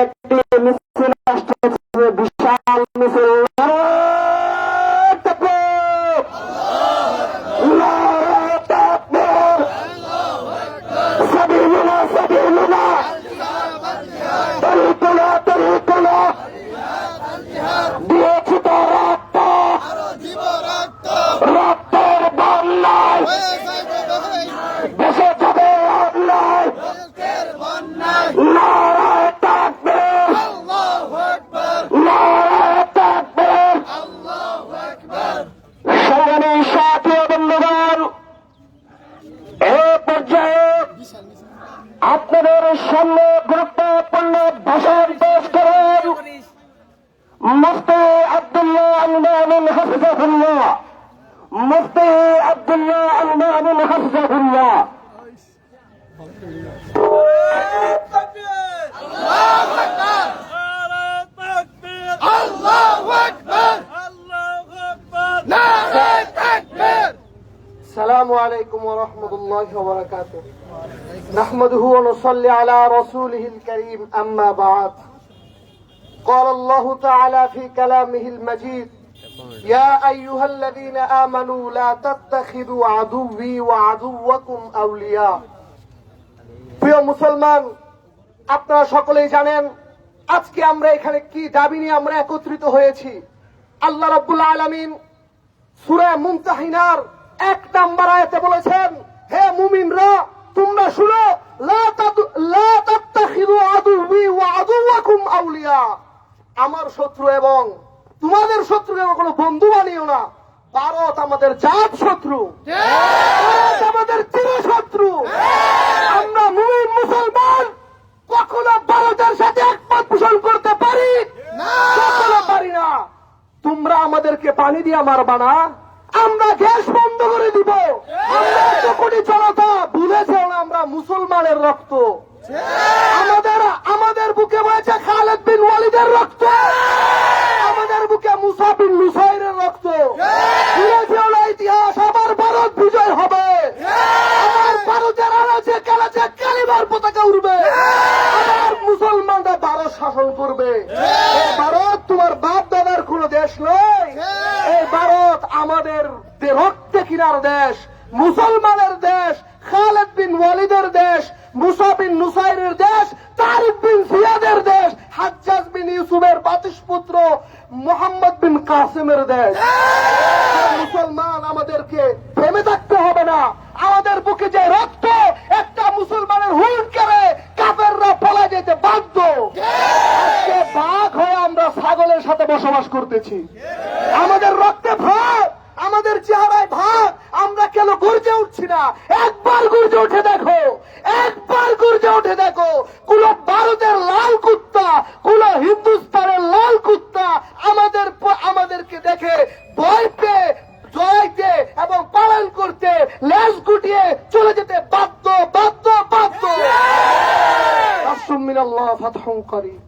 একটি মিছিল আসছে, বিশাল মিছিল। দিয়েছি তো রক্ত, রক্তের বন্যায় দেশে যাবে অন্যায়। নারায়ে তাকবীর, নারায়ে তাকবীর। সংগ্রামী সাথী ও বন্ধুগণ, এ পর্যায়ে আপনাদের সামনে গুরুত্বপূর্ণ ভাষণ পেশ করেন মুফতি আব্দুল্লাহ আল মামুন হাফিজাহুল্লাহ। মুফতি আব্দুল্লাহ আল মামুন হাফিজাহুল্লাহ। السلام عليكم ورحمة الله وبركاته. نحمده ونصلي على رسوله الكريم أما بعد. قال الله تعالى في كلامه المجيد: يا أيها الذين آمنوا لا تتخذوا عدوي وعدوكم أولياء. প্রিয় মুসলমান, আপনারা সকলেই জানেন আজকে আমরা এখানে কি দাবি নিয়ে আমরা একত্রিত হয়েছি। আল্লাহ রাব্বুল আলামিন সূরা মুমতাহিনার 1 নম্বর আয়াতে বলেছেন, হে মুমিনরা তোমরা শুনো, লা তাত্তাখিযু আদুওয়ি ওয়া আদুওয়াকুম আউলিয়া। আমার শত্রু এবং তোমাদের শত্রুকে কোনো বন্ধু বানিও না। ভারত আমাদের জাত শত্রু, ভারত আমাদের চিরশত্রু। আমরা মুমিন মুসলমান কখনো ভারতের সাথে একমত পোষণ করতে পারি না, কখনো পারি না। তোমরা আমাদেরকে পানি দিয়ে মারবা না, আমরা গ্যাস বন্ধ করে দিব। আমরা এত কোটি জনতা ভুলেছেও না আমরা মুসলমানের রক্ত। আমাদের বুকে বয়েছে খালেদ বিন ওয়ালিদের রক্ত, আমাদের বুকে মুসা বিন নুসাইরের রক্ত। ভুলেছেও না ইতিহাস, আবার ভারত বিজয় হবে। আবার ভারতের আনাচে কানাচে কালিমার পতাকা উড়বে। আবার মুসলমানরা ভারত শাসন করবে। এই ভারত তোমার বাপ দাদার কোন দেশ নয়। এই ভারত আমাদের রক্তে কিনার দেশ, মুসলমানের দেশ, খালেদ বিন ওয়ালিদের দেশ, মুসা বিন নুসাইরের দেশ, তারিক বিন জিয়াদের দেশ, হাজ্জাজ বিন ইউসুফের বাতিশপুত্র মোহাম্মদ বিন কাসিমের দেশ। মুসলমান আমাদেরকে থেমে থাকতে হবে না। আমাদের বুকে যে রক্ত, একটা মুসলমানের হুঙ্কারে কাফেররা পলায় যেতে বাধ্য। আজকে বাঘ হয়ে আমরা ছাগলের সাথে বসবাস করতেছি। আমাদের রক্তে ভাগ, আমাদের চেহারায় ভাগ, আমরা কেন গর্জে উঠছি না? একবার গর্জে উঠে দেখো, একবার গর্জে উঠে দেখো। কোন ভারতের লাল কুত্তা, কোন হিন্দুস্তানের লাল কুত্তা আমাদেরকে দেখে ভয় পেয়ে জয়তে এবং পালন করতে লেজ গুটিয়ে চলে যেতে বাধ্য বাধ্য বাধ্য। মিনাল্লাহ ফাতহুন করিম।